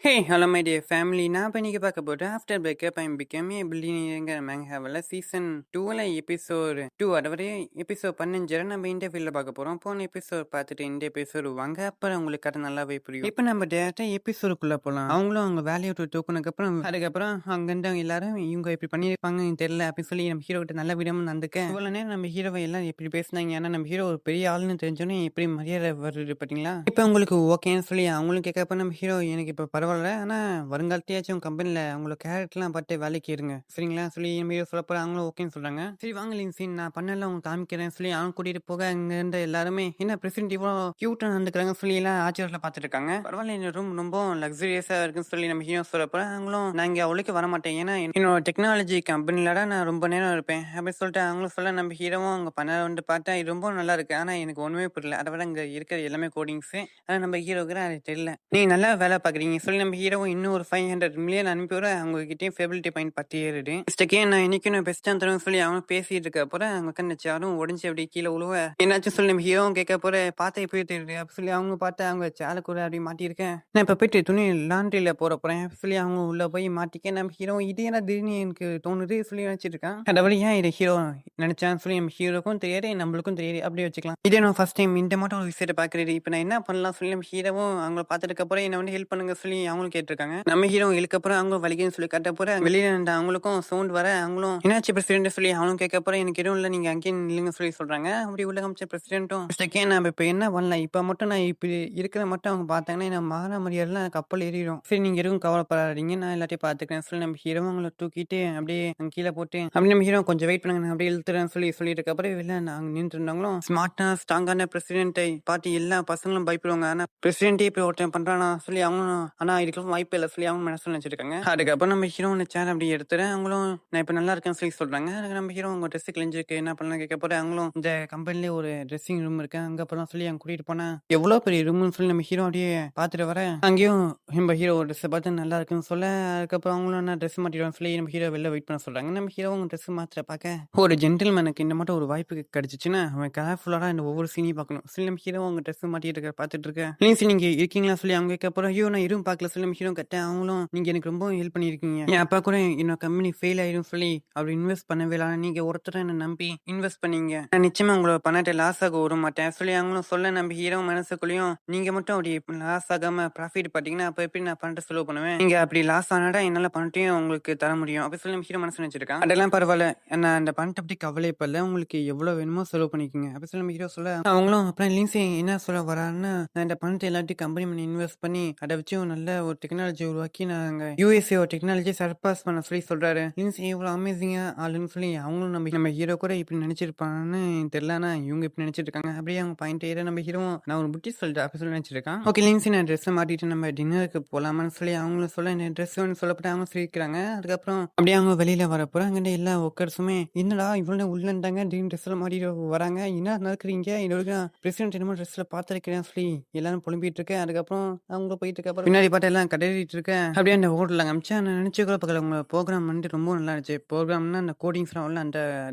Hey! Hello my dear family. நான் இப்ப இன்னைக்கு பார்க்க போறது after breakup I am become a பில்லியனியர்ங்கிற மேங்ஹாவல சீசன் 2ல எபிசோட் 2 அதாவது எபிசோட் 15 நம்ம இன்டர்வியூல பார்க்க போறோம். போன எபிசோட் பார்த்துட்டு இந்த எபிசோட் வாங்க. அப்புறம் உங்களுக்கு கதை நல்லாவே புரியும். இப்ப நம்ம டேரக்ட்டா எபிசோடுக்குள்ள போலாம். அவங்களும் அவங்க வேலைய விட்டு தூக்குனதுக்கப்புறம் அதுக்கப்புறம் அங்கிருந்து எல்லாரும் இவங்க இப்படி பண்ணியிருப்பாங்கன்னு தெரியல அப்படின்னு சொல்லி நம்ம ஹீரோ கிட்ட நல்ல விதமா நடந்துக்க இவ்வளவு நேரம் நம்ம ஹீரோவை எல்லாம் எப்படி பேசினாங்க. ஏன்னா நம்ம ஹீரோ ஒரு பெரிய ஆளுன்னு தெரிஞ்சோன்னே எப்படி மரியாதை வருது பார்த்தீங்களா? இப்ப உங்களுக்கு ஓகேன்னு சொல்லி அவங்களும் கேட்கப்ப நம்ம ஹீரோ எனக்கு இப்ப பரவாயில்ல. ஆனா வருங்காலத்தையாச்சும் கம்பெனில அவங்களோட கேரக்டர்லாம் பார்த்து வேலைக்கு இருங்க. சரிங்களா? சொல்லி நம்ம ஹீரோ சொல்லப்போ அவங்களும் ஓகேன்னு சொல்றாங்க. சரி வாங்க லின்சின் நான் பண்ணல உங்களுக்கு காமிக்கிறேன்னு சொல்லி அவன் கூட்டிட்டு போக அங்க இருந்த எல்லாருமே என்ன பிரசிடென்ட் இவ்வளோ கியூட்டா நடந்துக்கிறாங்கன்னு சொல்லி எல்லாம் ஆச்சரியத்துல பார்த்துட்டு இருக்காங்க. பரவாயில்ல இந்த ரூம் ரொம்ப லக்ஸரியஸா இருக்குன்னு சொல்லி நம்ம ஹீரோ சொல்லப்போ அவங்களும் நான் இங்க அவ்வளோக்கு வர மாட்டேன். ஏன்னா என்னோட டெக்னாலஜி கம்பெனில தான் நான் ரொம்ப நேரம் இருப்பேன் அப்படின்னு சொல்லிட்டு அவங்களும் சொல்ல நம்ம ஹீரோவும் அவங்க பண்ண வந்து பார்த்தா இது ரொம்ப நல்லா இருக்கு. ஆனா எனக்கு ஒண்ணுமே புரியல. அதை விட இங்க இருக்கிற எல்லாமே கோடிங்ஸ். ஆனா நம்ம ஹீரோக்கு அது தெரியல. நீங்க நல்லா வேலை பாக்குறீங்க சொல்லி நம்ம ஹீரோவும் இன்னும் ஒரு 500 மில்லியன் அனுப்பி விட அவங்க கிட்டயும் ஃபெபிலிட்டி பாயிண்ட் பத்தி ஏறுது. மிஸ்டேக்கே நான் இன்னைக்கு நான் பெஸ்டா தருவேன் சொல்லி அவன் பேசிட்டு இருக்க போற அவங்க கண்ணு சேரும் உடஞ்சி அப்படி கீழே உழுவ என்னாச்சும் சொல்லி நம்ம ஹீரோவும் கேட்க போற பார்த்தே போயிட்டு இருக்கு அப்படி சொல்லி அவங்க பார்த்து அவங்க சேலை கூட அப்படி மாட்டியிருக்கேன். நான் இப்ப போயிட்டு துணி லாண்ட்ரியில போற போறேன் சொல்லி அவங்க உள்ள போய் மாட்டிக்க நம்ம ஹீரோ இது என்ன திடீர்னு எனக்கு தோணுது சொல்லி நினைச்சிட்டு இருக்கான். அதாவது ஏன் இதை ஹீரோ நினைச்சான்னு சொல்லி நம்ம ஹீரோக்கும் தெரியாது நம்மளுக்கும் தெரியாது அப்படியே வச்சுக்கலாம். இதே நான் ஃபர்ஸ்ட் டைம் இந்த மட்டும் ஒரு விஷயத்தை பாக்குறது இப்ப நான் என்ன பண்ணலாம் சொல்லி நம்ம ஹீரோவும் அவங்கள பார்த்துட்டு அப்புறம் என்ன வந்து ஹெல்ப் பண்ணுங்க சொல்லி அவங்களும் கேட்டிருக்காங்க. நம்ம ஹீரோ இழுக்கப்புறம் அவங்க வலிக்குன்னு சொல்லி கட்ட போற வெளியில இருந்த அவங்களுக்கும் சவுண்ட் வர அவங்களும் என்னாச்சு பிரசிடென்ட் சொல்லி அவனும் கேட்க போற எனக்கு எதுவும் இல்லை நீங்க அங்கேயே நில்லுங்க சொல்லி சொல்றாங்க. அப்படி உள்ள காமிச்ச பிரசிடென்ட்டும் நம்ம இப்ப என்ன பண்ணலாம் இப்ப மட்டும் நான் இப்படி இருக்கிற மட்டும் அவங்க பார்த்தாங்கன்னா என்ன மாற மரியாதைலாம் கப்பல் ஏறிடும். சரி நீங்க எதுவும் கவலைப்படாதீங்க நான் எல்லாத்தையும் பாத்துக்கிறேன் சொல்லி நம்ம ஹீரோ அவங்கள தூக்கிட்டு அப்படியே அங்க கீழே போட்டு அப்படி நம்ம ஹீரோ கொஞ்சம் வெயிட் பண்ணுங்க நான் அப்படியே இழுத்துறேன்னு சொல்லி சொல்லிட்டு அப்புறம் வெளில நாங்க நின்று இருந்தவங்களும் ஸ்மார்ட்டா ஸ்ட்ராங்கான பிரசிடென்ட்டை பார்த்து எல்லா பசங்களும் பயப்படுவாங்க. ஆனா பிரசிடென்ட்டே இப்படி ஒருத்தன் பண்றானா சொல்லி அவங்களும் ஆனா இதுக்கெல்லாம் வாய்ப்பு இல்லை சொல்லி அவங்க மனசுல நினைச்சிருக்காங்க. அதுக்கப்புறம் நம்ம ஹீரோ சேர் அப்படி எடுத்துறேன் அவங்களும் நான் இப்ப நல்லா இருக்கேன்னு சொல்லி சொல்றாங்க. அதுக்கு நம்ம ஹீரோ உங்க ட்ரெஸ் கிழிஞ்சிருக்கு என்ன பண்ணலாம் கேட்க போற அவங்களும் இந்த கம்பெனிலே ஒரு ட்ரெஸ்ஸிங் ரூம் இருக்கு அங்க போலாம் சொல்லி அவங்க கூட்டிட்டு போனா எவ்வளவு பெரிய ரூம்னு சொல்லி நம்ம ஹீரோ அப்படியே பாத்துட்டு வர அங்கேயும் நம்ம ஹீரோ ட்ரெஸ் பார்த்து நல்லா இருக்குன்னு சொல்ல அதுக்கப்புறம் அவங்களும் நான் ட்ரெஸ் மாட்டிடுவோம் சொல்லி நம்ம ஹீரோ வெளில வெயிட் பண்ண சொல்றாங்க. நம்ம ஹீரோ உங்க ட்ரெஸ் மாத்திர பார்க்க ஒரு ஜென்டில்மேனுக்கு இந்த மட்டும் ஒரு வாய்ப்பு கிடைச்சிச்சுன்னா அவன் கலர்ஃபுல்லா இந்த ஒவ்வொரு சீனையும் பார்க்கணும் சொல்லி நம்ம ஹீரோ அவங்க ட்ரெஸ் மாட்டிட்டு இருக்க பார்த்துட்டு இருக்க நீங்க இருக்கீங்களா சொல்லி அவங்க கேட்க போறோம். ஐயோ நான் எதுவும் பார்க்கல சொல்லி நம்ம ஹீரோ கட்ட அவங்களும் நீங்க எனக்கு ரொம்ப ஹெல்ப் பண்ணிருக்கீங்க. என் அப்பா கூட என்னோட கம்பெனி ஃபெயில் ஆயிடும் சொல்லி அப்படி இன்வெஸ்ட் பண்ணவே இல்லை. நீங்க ஒருத்தர் என்ன நம்பி இன்வெஸ்ட் பண்ணீங்க. நான் நிச்சயமா உங்களோட பணத்தை லாஸ் ஆக விட மாட்டேன் சொல்லி அவங்களும் சொல்ல நம்ம ஹீரோ மனசுக்குள்ளேயும் நீங்க மட்டும் அப்படி லாஸ் ஆகாம ப்ராஃபிட் பாத்தீங்கன்னா அப்ப எப்படி நான் பணத்தை செலவு பண்ணுவேன். நீங்க அப்படி லாஸ் ஆனாடா என்னால பணத்தையும் உங்களுக்கு தர முடியும் அப்படி சொல்லி நம்ம ஹீரோ மனசு நினைச்சிருக்கான். அதெல்லாம் பரவாயில்ல நான் அந்த பணத்தை பத்தி கவலைப்படல உங்களுக்கு எவ்வளவு வேணுமோ செலவு பண்ணிக்கோங்க அப்படி சொல்லி நம்ம ஹீரோ சொல்ல அவங்களும் அப்புறம் லின்சி என்ன சொல்ல வரான்னு நான் இந்த பணத்தை எல்லாத்தையும் கம்பெனி பண்ணி இன்வெஸ்ட் பண்ணி அதை வச்சு ஒரு நல்ல ஒரு டெக்னாலஜி உருவாக்கி நாங்க யூஎஸ்ஏ டெக்னாலஜி சர்பாஸ் பண்ண சொல்லி சொல்றாரு. லின்சி இவ்வளவு அமேசிங்கா ஆளுன்னு சொல்லி அவங்களும் நம்ம ஹீரோ கூட இப்படி நினைச்சிருப்பான்னு தெரியல. ஆனா இவங்க இப்படி நினைச்சிட்டு இருக்காங்க. அப்படியே அவங்க பாயிண்ட் ஏற நம்ம ஹீரோ நான் ஒரு புட்டி சொல்லிட்டு அப்படி சொல்லி நினைச்சிருக்கான். ஓகே லின்சி நான் ட்ரெஸ் மாட்டிட்டு நம்ம டின்னருக்கு போலாமான்னு சொல்லி அவங்களும் சொல்ல இந்த ட்ரெஸ் சொல்லப்பட்டு அவங்க சிரிக்கிறாங்க. அதுக்கப்புறம் அப்படியே அவங்க வெளியில வரப்போ அங்கிட்ட எல்லா ஒர்க்கர்ஸுமே என்னடா இவ்வளவு உள்ள இருந்தாங்க ட்ரீம் ட்ரெஸ்ல மாட்டிட்டு வராங்க என்ன நடக்குறீங்க இதோட பிரசிடென்ட் என்னமோ ட்ரெஸ்ல பார்த்திருக்கிறேன் சொல்லி எல்லாரும் புலம்பிட்டு இருக்கேன். அதுக்கப்புறம் அவங்க போயிட்டு இருக்க பின்னாடி பார்த்து எல்லாம் கடையிட்டு இருக்கேன். அப்படியே அந்த ஹோட்டல்ல காமிச்சா நான் நினைச்சு கூட பக்கத்துல உங்க ப்ரோக்ராம் வந்து ரொம்ப நல்லா இருந்துச்சு. ப்ரோக்ராம்னா அந்த கோடிங்ஸ் அந்த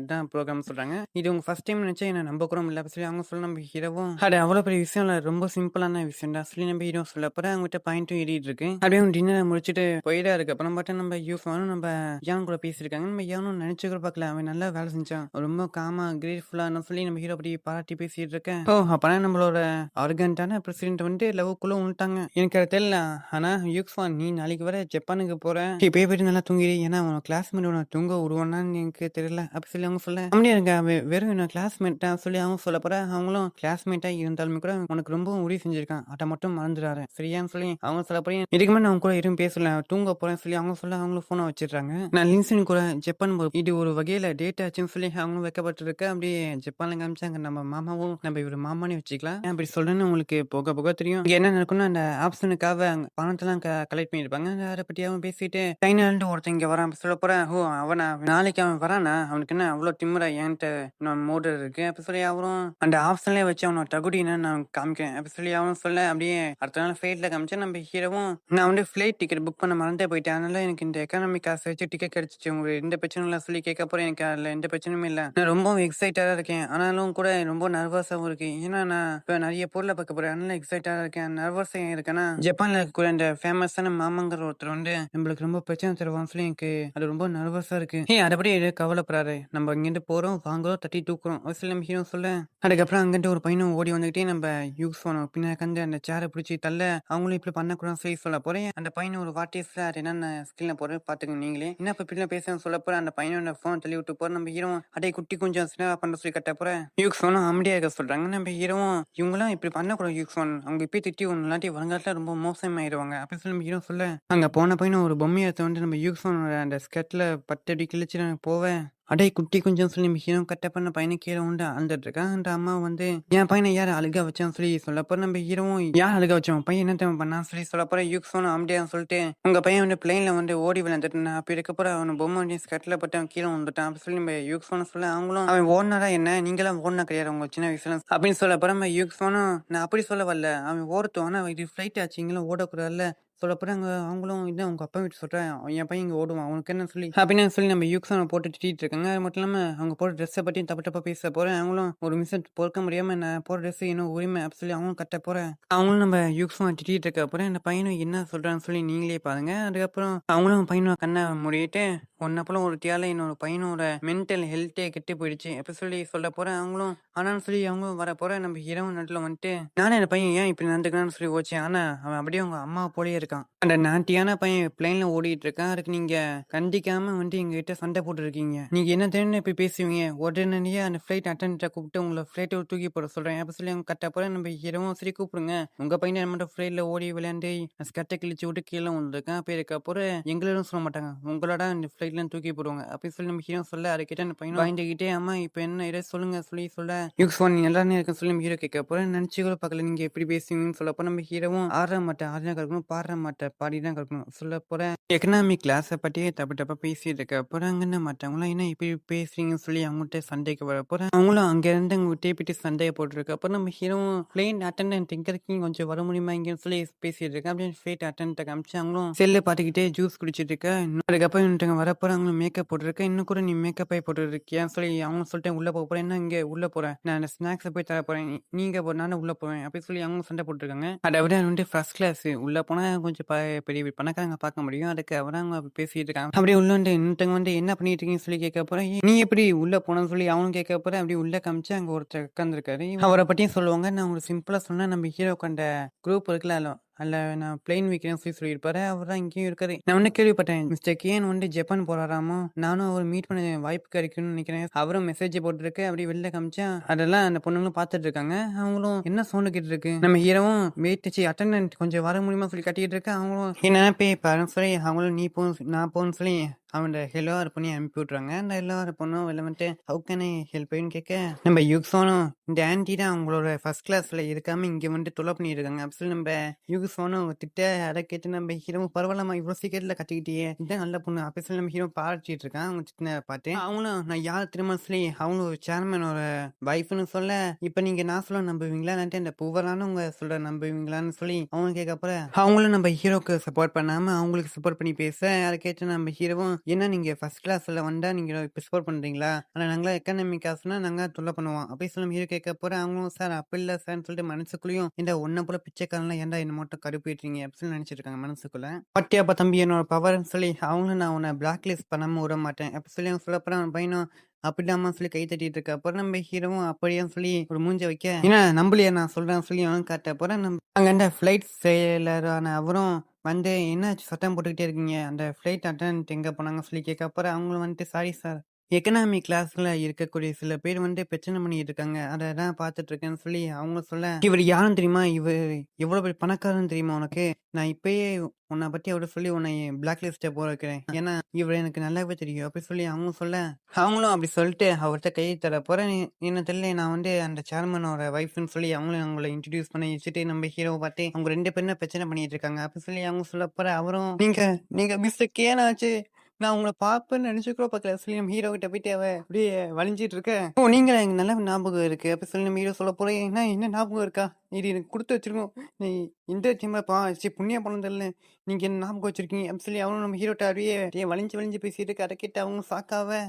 ப்ரோக்ராம் சொல்றாங்க. இது உங்க ஃபர்ஸ்ட் டைம் நினைச்சா என்ன நம்ப கூட இல்ல சொல்லி அவங்க சொல்ல நம்ம ஹீரோவும் அது அவ்வளவு பெரிய விஷயம் இல்ல ரொம்ப சிம்பிளான விஷயம் தான் சொல்லி நம்ம ஹீரோ சொல்ல போற அவங்ககிட்ட பாயிண்ட்டும் ஏறிட்டு இருக்கு. அப்படியே டின்னர் முடிச்சுட்டு போயிடா இருக்கு. அப்புறம் பார்த்தா நம்ம யூஃபானும் நம்ம யான் கூட பேசியிருக்காங்க. நம்ம யானும் நினைச்சு கூட பார்க்கல அவன் நல்லா வேலை செஞ்சான் ரொம்ப காமா கிரேட்ஃபுல்லா சொல்லி நம்ம ஹீரோ அப்படி பாராட்டி பேசிட்டு இருக்கேன். ஓ அப்பனா நம்மளோட ஆர்கன்டான பிரசிடென்ட் வந்து லவ்க்குள்ள வந்துட்டாங்க எனக்கு அது தெரியல. ஆனா யூக்ஸ்வான் நீ நாளைக்கு வர ஜப்பானுக்கு போற இப்பயே போயிட்டு நல்லா தூங்கிடு ஏன்னா உன் கிளாஸ்மேட் உன தூங்க விடுவான்னு எனக்கு தெரியல அப்படி சொல்லி அவங்க சொல்ல அப்படியே இருக்க வெறும் என்ன கிளாஸ்மேட்டா சொல்லி அவங்க சொல்ல போற அவங்களும் கிளாஸ்மேட்டா இருந்தாலுமே கூட உனக்கு ரொம்ப உதவி செஞ்சிருக்கான் அதை மட்டும் மறந்துடாரு சரியான்னு சொல்லி அவங்க சொல்ல போறேன். இதுக்கு மேலே அவங்க கூட எதுவும் பேசல தூங்க போறேன்னு சொல்லி அவங்க சொல்ல அவங்களும் போனை வச்சிடுறாங்க. நான் லின்சன் கூட ஜப்பான் இது ஒரு வகையில டேட் ஆச்சுன்னு சொல்லி அவங்களும் வைக்கப்பட்டு இருக்க அப்படியே ஜப்பான்ல காமிச்சாங்க நம்ம மாமாவும் நம்ம இவர் மாமானே வச்சுக்கலாம் அப்படி சொல்றேன்னு உங்களுக்கு போக போக தெரியும். இங்க என்ன நடக்கும்னா அந்த ஆப்ஷனுக்காக பணத்தெல்லாம் கலெக்ட் பண்ணிருப்பாங்க. அதை பத்தி அவன் பேசிட்டு சைனால ஒருத்தன் இங்க வரான் சொல்ல போறேன். ஓ அவனா நாளைக்கு அவன் வரானா அவனுக்கு என்ன அவ்வளவு திமுறை என்கிட்ட நான் மோட்டர் இருக்கு அப்படி சொல்லி அவரும் அந்த ஆப்ஷன்லயே வச்சு அவனோட தகுதின்னு நான் காமிக்கிறேன் அப்படி சொல்லி அவனும் சொல்ல அப்படியே அடுத்த நாள் ஃபிளைட்ல காமிச்சேன். நம்ம ஹீரோவும் நான் வந்து ஃபிளைட் டிக்கெட் புக் பண்ண மறந்தே போயிட்டேன் அதனால எனக்கு இந்த எக்கானமி காசு வச்சு டிக்கெட் கிடைச்சிச்சு உங்களுக்கு எந்த பிரச்சனையும் இல்லை சொல்லி கேட்க போறேன். எனக்கு அதுல எந்த பிரச்சனையும் இல்லை நான் ரொம்ப எக்ஸைட்டடா இருக்கேன் ஆனாலும் கூட ரொம்ப நர்வஸாவும் இருக்கு ஏன்னா நான் இப்ப நிறைய பொருளை பார்க்க போறேன் அதனால எக்ஸைட்டடா இருக்கேன் நர்வஸா இருக்கேன்னா ஜப்பான்ல இருக்கிற அந்த ஃபேமஸான மாமாங்கிற ஒருத்தர் வந்து நம்மளுக்கு ரொம்ப பிரச்சனை தருவான்னு சொல்லி எனக்கு அது ரொம்ப நர்வஸா இருக்கு. அதபடி எதுவும் கவலைப்படாத. நம்ம இங்கேருந்து போறோம், வாங்குறோம், தட்டி தூக்குறோம். ஒரு சில ஹீரோ சொல்ல, அதுக்கப்புறம் அங்கிட்டு ஒரு பையனும் ஓடி வந்துகிட்டே நம்ம யூஸ் பண்ணோம். பின்னாடி உட்காந்து அந்த சேரை பிடிச்சி தள்ள, அவங்களும் இப்படி பண்ணக்கூடாதுன்னு சொல்லி சொல்ல போறேன். அந்த பையன் ஒரு வாட் இஸ் அது என்னென்ன ஸ்கில்ல போற பாத்துக்கங்க நீங்களே. என்ன இப்ப பின்ன பேசுறேன்னு சொல்ல போற அந்த பையனோட ஃபோன் தள்ளி விட்டு போற நம்ம ஹீரோ அடே குட்டி கொஞ்சம் சின்ன பண்ண சொல்லி கட்ட போற யூஸ் ஃபோனும் அமைதியா இருக்க சொல்றாங்க. நம்ம ஹீரோவும் இவங்களாம் இப்படி பண்ணக்கூடாது யூஸ் ஃபோன் அவங்க இப்பயே திட்டி ஒன்று இல்லாட்டி வருங்காலத்துல ரொம்ப மோசமாயிருவாங்க அப்படின்னு சொல்லி நம்ம ஹீரோ சொல்ல அங்க போன பையனும் ஒரு பொம்மையை எடுத்து வந்து நம்ம யூஸ் ஃபோனோட அந்த ஸ்கெட்ல 10 அடி கிழிச்சு நான் போவேன். அடே குட்டி கொஞ்சம் சொல்லி ஹீரோ கட்ட பண்ண பையனை கீழே உண்டு அழுதுட்டு இருக்கான். அந்த அம்மா வந்து என் பையனை யார் அழுக வச்சான்னு சொல்லி சொல்லப்போ நம்ம ஹீரோவும் யார் அழுக வச்சோம் பையன் என்ன தேவை பண்ணான்னு சொல்லி சொல்லப்போ யூஸ் ஃபோன் அமைதியான்னு சொல்லிட்டு உங்க பையன் வந்து பிளைன்ல வந்து ஓடி விழுந்துட்டு அப்படி இருக்கப்போ அவன் பொம்மை வந்து ஸ்கெட்ல பட்டு அவன் கீழே வந்துட்டான் அப்படி சொல்லி நம்ம யூஸ் ஃபோன் சொல்ல அவங்களும் அவன் ஓடினாரா என்ன நீங்களாம் ஓடினா கிடையாது உங்க சின்ன வயசுல அப்படின்னு சொல்ல போற நம்ம யூஸ் ஃபோனும் நான் அப்படி சொல்ல வரல அவன் ஓடட்டும் ஆனா இது ஃபிளைட் ஆச்சு இங்கெல்லாம் ஓடக்கூடாதுல்ல சொல்லப்போறாங்க. அவங்களும் இதான் உங்க அப்பா வீட்டு சொல்றேன் என் பையன் இங்க ஓடுவான் அவனுக்கு என்ன சொல்லி அப்படின்னு சொல்லி நம்ம யூக்ஸனை போட்டு திட்டிட்டு இருக்காங்க. அது மட்டும் இல்லாம அவங்க போற ட்ரெஸ்ஸை பற்றியும் தப்பு தப்பா பேச போறேன். அவங்களும் ஒரு மிஷன் பொறுக்க முடியாம நான் போற ட்ரெஸ் இன்னும் உரிமை அப்படி சொல்லி அவங்களும் கட்ட போறேன். அவங்களும் நம்ம யூக்ஸனை திட்டிட்டு இருக்க போறேன். இந்த பையனும் என்ன சொல்றான்னு சொல்லி நீங்களே பாருங்க. அதுக்கப்புறம் அவங்களும் பையனோட கண்ணை மூடிட்டு ஒன்னப்பறம் ஒரு தியால இன்னொரு பையனோட மென்டல் ஹெல்த்தே கெட்டு போயிடுச்சு அப்படி சொல்லி சொல்ல போறேன். அவங்களும் ஆனான்னு சொல்லி அவங்களும் வர போற நம்ம இரவு நடுல வந்துட்டு நானே அந்த பையன் ஏன் இப்படி நடந்துக்கிறான்னு சொல்லி ஓச்சேன். ஆனா அவன் அப்படியே அவங்க அம்மா போலயே இருக்கான். அந்த நாட்டியான பையன் பிளைன்ல ஓடிட்டு இருக்கான். அதுக்கு நீங்க கண்டிக்காம வந்து எங்க கிட்ட சண்டை போட்டு இருக்கீங்க. நீங்க என்ன தெரியும் இப்படி பேசுவீங்க உடனடியா அந்த ஃபிளைட் அட்டன்ட கூப்பிட்டு உங்களை ஃபிளைட்டை தூக்கி போட சொல்றேன் அப்படி சொல்லி அவங்க கட்ட போறேன். நம்ம இரவும் சரி கூப்பிடுங்க உங்க பையனை மட்டும் ஃபிளைட்ல ஓடி விளையாண்டு ஸ்கட்டை கிழிச்சு விட்டு கீழே வந்துருக்கேன். அப்ப இருக்க போற எங்களும் சொல்ல மாட்டாங்க உங்களோட அந்த ஃபிளைட்ல தூக்கி போடுவாங்க அப்படி சொல்லி நம்ம ஹீரோ சொல்ல அதை கிட்ட அந்த பையன் வாங்கிக்கிட்டே அம்மா இப்ப என்ன இதை சொல்லுங்க சொல்லி சொல்ல யூஸ் பண்ணி எல்லாரும் இருக்குன்னு சொல்லி ஹீரோ கேட்க போறேன். நினைச்சு கூட பார்க்கல நீங்க எப்படி பேசுவீங்கன்னு சொல்லப்போ நம்ம ஹீரோவும் ஆடுற மாட்டேன் ஆடுனா கற்கணும் பாடுற மாட்டேன் பாடி தான் கற்கணும் சொல்ல போறேன். எக்கனாமிக் கிளாஸை பற்றியே தப்பு தப்பா பேசிட்டு இருக்க போறாங்கன்னு மற்றவங்களாம் என்ன இப்படி பேசுறீங்கன்னு சொல்லி அவங்ககிட்ட சண்டைக்கு வர போறேன். அவங்களும் அங்க இருந்து அவங்க விட்டு சண்டையை போட்டுருக்க அப்புறம் நம்ம ஹீரோவும் பிளைன் அட்டண்டன்ட் எங்க இருக்கீங்க கொஞ்சம் வர முடியுமா இங்கன்னு சொல்லி பேசிட்டு இருக்கேன். அப்படின்னு ஃபிளைட் அட்டன்ட்ட காமிச்சு அவங்களும் செல்ல பார்த்துக்கிட்டே ஜூஸ் குடிச்சிட்டு இருக்க. அதுக்கப்புறம் இன்னொருத்தவங்க வர போற அவங்களும் மேக்கப் போட்டுருக்க இன்னும் கூட நீ மேக்கப் ஆகி போட்டு இருக்கியான்னு சொல்லி அவங்க சொல்லிட்டு உள்ள போக போறேன். என்ன இங்க உள்ள போறேன் நான் அந்த ஸ்நாக்ஸை போய் தர போறேன் நீங்க நானும் உள்ள போவேன் அப்படின்னு சொல்லி அவங்க சண்டை போட்டுருக்காங்க. அதை விட வந்து ஃபர்ஸ்ட் கிளாஸ் உள்ள போனா கொஞ்சம் பெரிய பெரிய பணக்காரங்க பார்க்க முடியும். அதுக்கு அவங்க அப்படி பேசிட்டு இருக்காங்க. அப்படியே உள்ள வந்து இன்னொருத்தவங்க வந்து என்ன பண்ணிட்டு இருக்கீங்கன்னு சொல்லி கேட்க போறேன். நீ எப்படி உள்ள போனன்னு சொல்லி அவனும் கேட்க போறேன். அப்படி உள்ள காமிச்சு அங்க ஒருத்தர் உட்காந்துருக்காரு. அவரை பற்றியும் சொல்லுவாங்க. நான் உங்களுக்கு சிம்பிளா சொன்னா நம்ம ஹீரோ கண்ட குரூப் இருக்குல்ல அல்ல நான் பிளைன் வைக்கிறேன்னு சொல்லி சொல்லியிருப்பாரு. அவர் தான் இங்கேயும் இருக்காரு. நான் வந்து கேள்விப்பட்டேன் மிஸ்டர் கேன் வந்து ஜப்பான் போறாராமோ நானும் அவர் மீட் பண்ண வாய்ப்பு கிடைக்கும்னு நினைக்கிறேன். அவரும் மெசேஜ் போட்டுருக்கு அப்படி வெளில காமிச்சா அதெல்லாம் அந்த பொண்ணுங்களும் பார்த்துட்டு இருக்காங்க. அவங்களும் என்ன சவுண்டு கேட்டு இருக்கு நம்ம ஹீரோவும் வெயிட் அட்டண்டன்ட் கொஞ்சம் வர முடியுமா சொல்லி கட்டிட்டு இருக்கு. அவங்களும் என்ன போய் பாருன்னு சொல்லி அவங்களும் நீ போ நான் போன்னு சொல்லி அவன் எல்லாரும் பண்ணி அனுப்பி விட்றாங்க. அந்த எல்லாரும் பொண்ணும் வெளில வந்துட்டு ஹவு கேன் ஐ ஹெல்ப் கேட்க நம்ம யூக்ஸோனும் இந்த ஆன்டி தான் அவங்களோட ஃபர்ஸ்ட் கிளாஸ்ல இருக்காம இங்க வந்து தொலை பண்ணியிருக்காங்க அப்படி சொல்லி நம்ம யூக்ஸோனும் திட்ட அதை கேட்டு நம்ம ஹீரோ பரவாயில்லமா இவ்வளோ சீக்கிரத்துல கட்டிக்கிட்டே இதான் நல்ல பொண்ணு அப்படி சொல்லி நம்ம ஹீரோ பாராட்டிட்டு இருக்கான். அவங்க சின்ன பார்த்து அவங்களும் நான் யார் திரும்ப சொல்லி அவங்களும் ஒரு சேர்மனோட வைஃப்னு சொல்ல இப்ப நீங்க நான் சொல்ல நம்புவீங்களா இந்த புவரானவங்க சொல்ற நம்புவீங்களான்னு சொல்லி அவங்க கேட்க போற அவங்களும் நம்ம ஹீரோக்கு சப்போர்ட் பண்ணாம அவங்களுக்கு சப்போர்ட் பண்ணி பேச அதை கேட்டு நம்ம ஹீரோவும் என்ன நீங்க ஃபர்ஸ்ட் கிளாஸ்ல வந்தா நீங்க இப்ப சப்போர்ட் பண்றீங்களா ஆனா நாங்களா எக்கனாமிக் காசுனா நாங்க தொல்லை பண்ணுவோம் அப்படி சொல்லி ஹீரோ கேட்க போற அவங்களும் சார் அப்ப இல்ல சார்னு சொல்லிட்டு மனசுக்குள்ளயும் இந்த ஒன்ன போல பிச்சைக்காரன்லாம் ஏன்டா என்ன மட்டும் கடுப்பிடுறீங்க அப்படின்னு நினைச்சிட்டு இருக்காங்க மனசுக்குள்ள. பட்டியாப்பா தம்பி என்னோட பவர்னு சொல்லி அவங்களும் நான் உன்னை பிளாக் லிஸ்ட் பண்ணாம விட மாட்டேன் அப்படி சொல்லி அவங்க சொல்ல போற அவன் பையனும் அப்படிடாமா சொல்லி கை தட்டிட்டு இருக்க அப்புறம் நம்ம ஹீரோவும் அப்படியே சொல்லி ஒரு மூஞ்ச வைக்க ஏன்னா நம்பலையா நான் சொல்றேன் சொல்லி அவன் காட்ட போறேன். நம்ம அங்க ஃபிளைட் செயலரான அவரும் வந்து என்னாச்சு சத்தம் போட்டுக்கிட்டே இருக்கீங்க அந்த ஃபிளைட் அட்டெண்டன்ட் எங்க போனாங்க சொல்லி கேட்க அப்புறம் அவங்களும் வந்துட்டு சாரி சார் எக்கனாமிக் கிளாஸ்ல இருக்கக்கூடிய சில பேர் வந்து பிரச்சனை பண்ணிட்டு இருக்காங்க அதை தான் பார்த்துட்டு இருக்கேன்னு சொல்லி அவங்க சொல்ல இவர் யாரும் தெரியுமா இவர் எவ்வளவு பெரிய பணக்காரன்னு தெரியுமா உனக்கு நான் இப்பயே உன்னை பத்தி அவரை சொல்லி உன்னை பிளாக் லிஸ்ட போட வைக்கிறேன் ஏன்னா இவர் எனக்கு நல்லாவே தெரியும் அப்படி சொல்லி அவங்க சொல்ல அவங்களும் அப்படி சொல்லிட்டு அவர்கிட்ட கை தர போறேன். என்ன தெரியல நான் வந்து அந்த சேர்மனோட வைஃப்னு சொல்லி அவங்களும் அவங்கள இன்ட்ரடியூஸ் பண்ணி வச்சுட்டு நம்ம ஹீரோவை பார்த்து அவங்க 2 பேரும் பிரச்சனை பண்ணிட்டு இருக்காங்க அப்படி சொல்லி அவங்க சொல்ல போற அவரும் நீங்க நீங்க மிஸ்டர் கேனாச்சு நான் உங்கள பார்ப்பேன்னு நினைச்சு கூட பார்க்கல சொல்லி நம்ம ஹீரோ கிட்ட போயிட்டு அவ அப்படியே வலிஞ்சிட்டு இருக்க ஓ நீங்க எனக்கு நல்ல ஞாபகம் இருக்கு அப்படி சொல்லி நம்ம ஹீரோ சொல்ல போறேன் என்ன ஞாபகம் இருக்கா இது எனக்கு கொடுத்து வச்சிருக்கோம் நீ இந்த டீமா புண்ணிய பணம் தெரியல நீங்க என்ன ஞாபகம் வச்சிருக்கீங்க அப்படி சொல்லி அவனும் நம்ம ஹீரோட்ட அப்படியே வலிஞ்சு பேசிட்டு இருக்க அதை கேட்டு அவங்க சாக்காவ